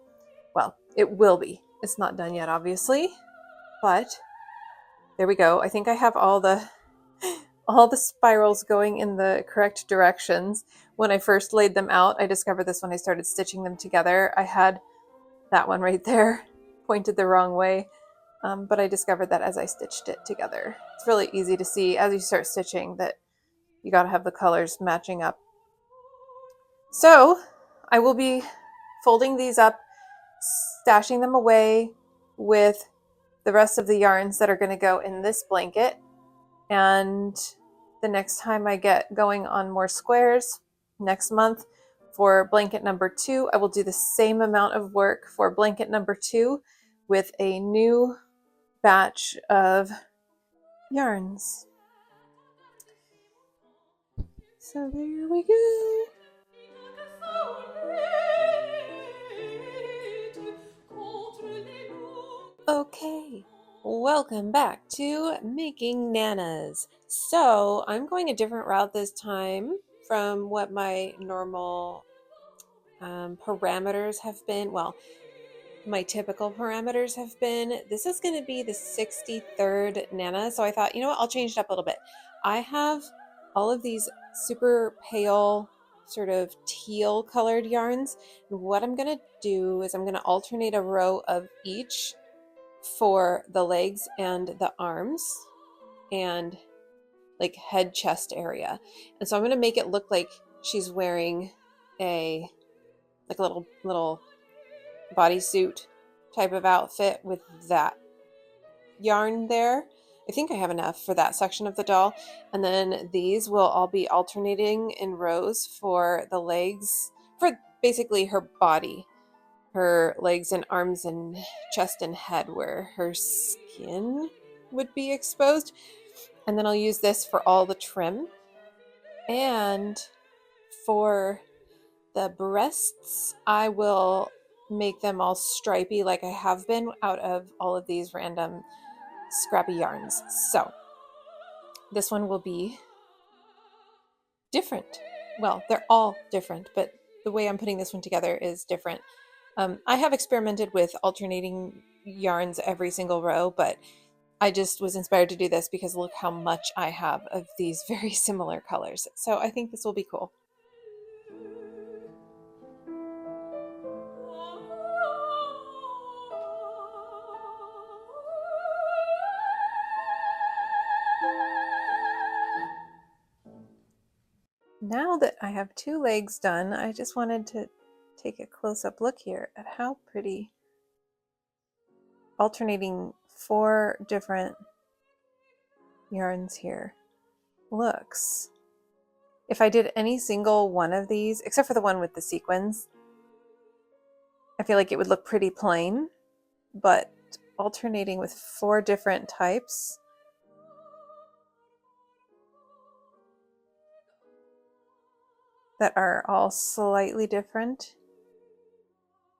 Well, it will be. It's not done yet, obviously, but there we go. I think I have all the spirals going in the correct directions. When I first laid them out, I discovered this when I started stitching them together. I had that one right there pointed the wrong way, but I discovered that as I stitched it together. It's really easy to see as you start stitching that you got to have the colors matching up. So I will be folding these up, stashing them away with the rest of the yarns that are going to go in this blanket. And the next time I get going on more squares next month for blanket number 2, I will do the same amount of work for blanket number 2 with a new batch of yarns. So there we go. Okay, welcome back to Making Nanas. So I'm going a different route this time from what my normal parameters have been. Well, my typical parameters have been. This is going to be the 63rd Nana, so I thought, you know what, I'll change it up a little bit. I have all of these super pale, sort of teal colored yarns. And what I'm going to do is I'm going to alternate a row of each for the legs and the arms and like head chest area. And so I'm going to make it look like she's wearing a like a little bodysuit type of outfit with that yarn there. I think I have enough for that section of the doll. And then these will all be alternating in rows for the legs, for basically her body, her legs and arms and chest and head where her skin would be exposed. And then I'll use this for all the trim. And for the breasts, I will make them all stripy like I have been out of all of these random scrappy yarns. So this one will be different. Well, they're all different, but the way I'm putting this one together is different. I have experimented with alternating yarns every single row, but I just was inspired to do this because look how much I have of these very similar colors. So I think this will be cool. Now that I have 2 legs done, I just wanted to take a close-up look here at how pretty alternating 4 different yarns here looks. If I did any single one of these, except for the one with the sequins, I feel like it would look pretty plain, but alternating with 4 different types that are all slightly different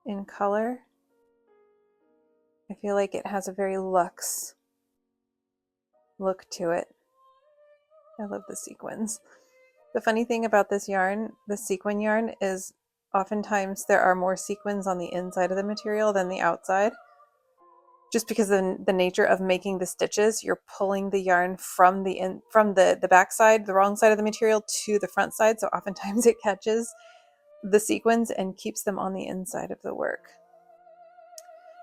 in color, I feel like it has a very luxe look to it. I love the sequins. The funny thing about this yarn, the sequin yarn, is oftentimes there are more sequins on the inside of the material than the outside. Just because of the nature of making the stitches, you're pulling the yarn from the back side, the wrong side of the material, to the front side. So oftentimes it catches the sequins and keeps them on the inside of the work.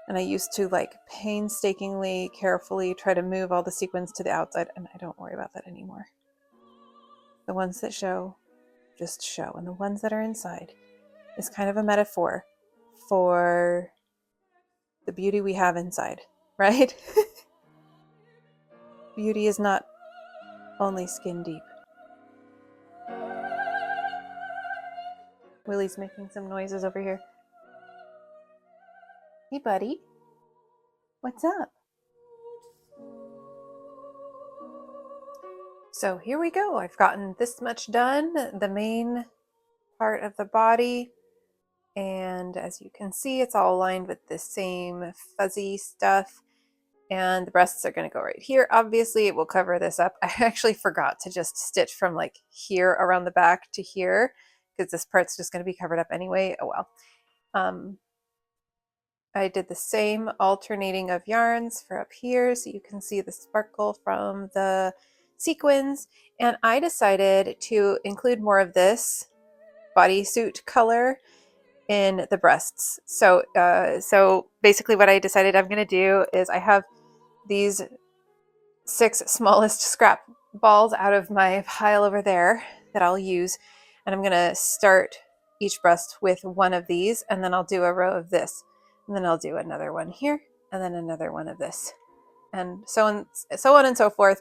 And I used to like painstakingly, carefully try to move all the sequins to the outside, and I don't worry about that anymore. The ones that show just show, and the ones that are inside is kind of a metaphor for the beauty we have inside, right? Beauty is not only skin deep. Willie's making some noises over here. Hey, buddy. What's up? So here we go. I've gotten this much done, the main part of the body. And as you can see, it's all aligned with the same fuzzy stuff. And the breasts are going to go right here. Obviously, it will cover this up. I actually forgot to just stitch from like here around the back to here, because this part's just going to be covered up anyway. Oh well. I did the same alternating of yarns for up here, so you can see the sparkle from the sequins. And I decided to include more of this bodysuit color in the breasts. So basically what I decided I'm going to do is I have these 6 smallest scrap balls out of my pile over there that I'll use, and I'm going to start each breast with one of these, and then I'll do a row of this, and then I'll do another one here, and then another one of this, and so on and so forth.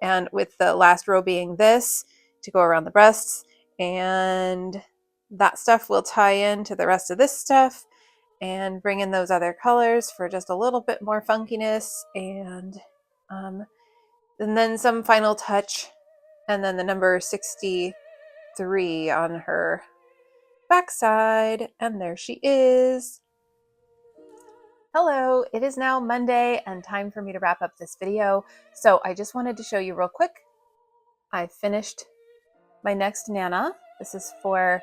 and with the last row being this to go around the breasts, and that stuff will tie into the rest of this stuff and bring in those other colors for just a little bit more funkiness, and then some final touch, and then the number 63 on her backside, and there she is. Hello, it is now Monday and time for me to wrap up this video. So I just wanted to show you real quick. I finished my next Nana. This is for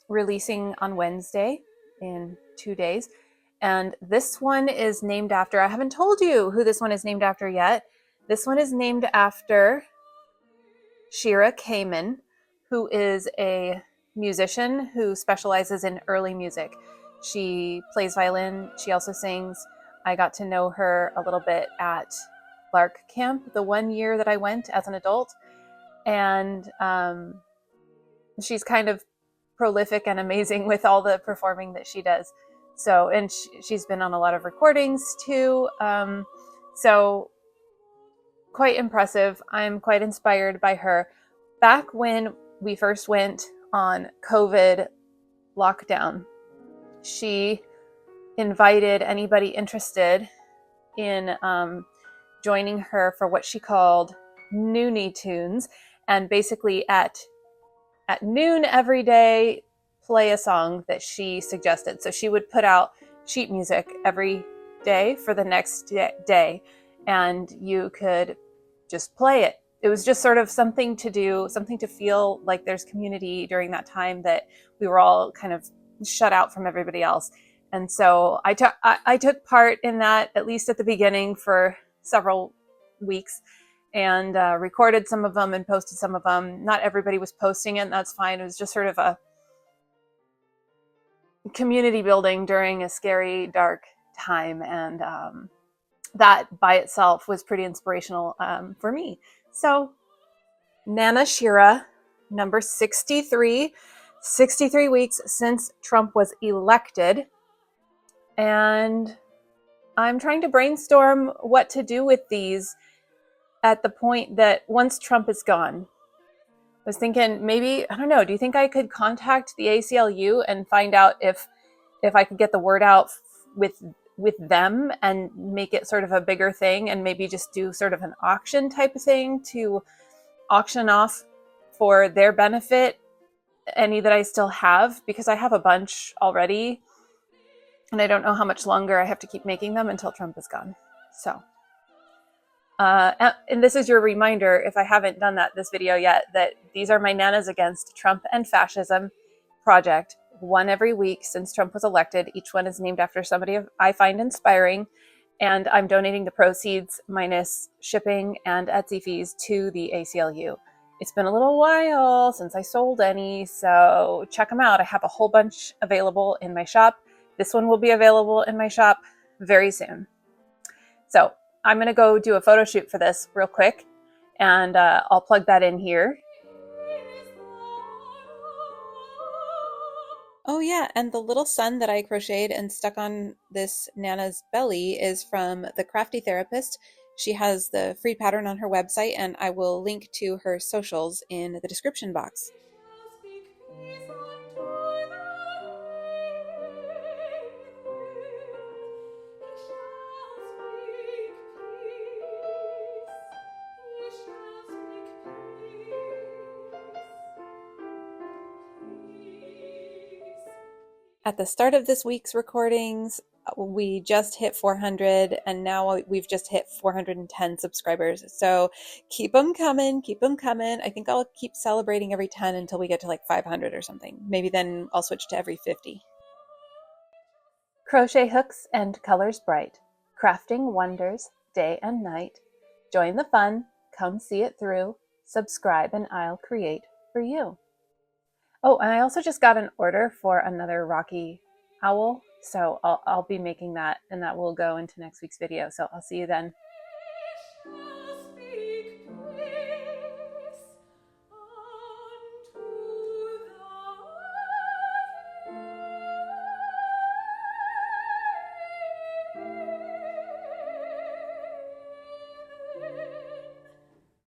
releasing on Wednesday in 2 days. And this one is named after, I haven't told you who this one is named after yet. This one is named after Shira Kamen, who is a musician who specializes in early music. She plays violin. She also sings. I got to know her a little bit at Lark Camp the 1 year that I went as an adult. And she's kind of prolific and amazing with all the performing that she does. So, and she's been on a lot of recordings too. So quite impressive. I'm quite inspired by her. Back when we first went on COVID lockdown, she invited anybody interested in joining her for what she called Noonie Tunes, and basically at noon every day play a song that she suggested. So she would put out sheet music every day for the next day, and you could just play it. It was just sort of something to do, something to feel like there's community during that time that we were all kind of shut out from everybody else. And so I took part in that, at least at the beginning, for several weeks, and recorded some of them and posted some of them. Not everybody was posting it, and that's fine. It was just sort of a community building during a scary, dark time, and that by itself was pretty inspirational for me. So Nana Shira, number 63, 63 weeks since Trump was elected. And I'm trying to brainstorm what to do with these at the point that once Trump is gone. I was thinking maybe, I don't know, do you think I could contact the ACLU and find out if I could get the word out with them and make it sort of a bigger thing, and maybe just do sort of an auction type of thing to auction off for their benefit any that I still have, because I have a bunch already and I don't know how much longer I have to keep making them until Trump is gone. So and this is your reminder, if I haven't done this video yet, that these are my Nanas Against Trump and Fascism project, one every week since Trump was elected. Each one is named after somebody I find inspiring, and I'm donating the proceeds minus shipping and Etsy fees to the ACLU. It's been a little while since I sold any, so check them out. I have a whole bunch available in my shop. This one will be available in my shop very soon. So I'm going to go do a photo shoot for this real quick, and I'll plug that in here. Oh yeah, and the little sun that I crocheted and stuck on this Nana's belly is from the Crafty Therapist. She has the free pattern on her website, and I will link to her socials in the description box. At the start of this week's recordings, we just hit 400, and now we've just hit 410 subscribers. So keep them coming, keep them coming. I think I'll keep celebrating every 10 until we get to like 500 or something. Maybe then I'll switch to every 50. Crochet hooks and colors bright, crafting wonders day and night. Join the fun, come see it through. Subscribe and I'll create for you. Oh, and I also just got an order for another Rocky Owl, so I'll be making that, and that will go into next week's video. So I'll see you then.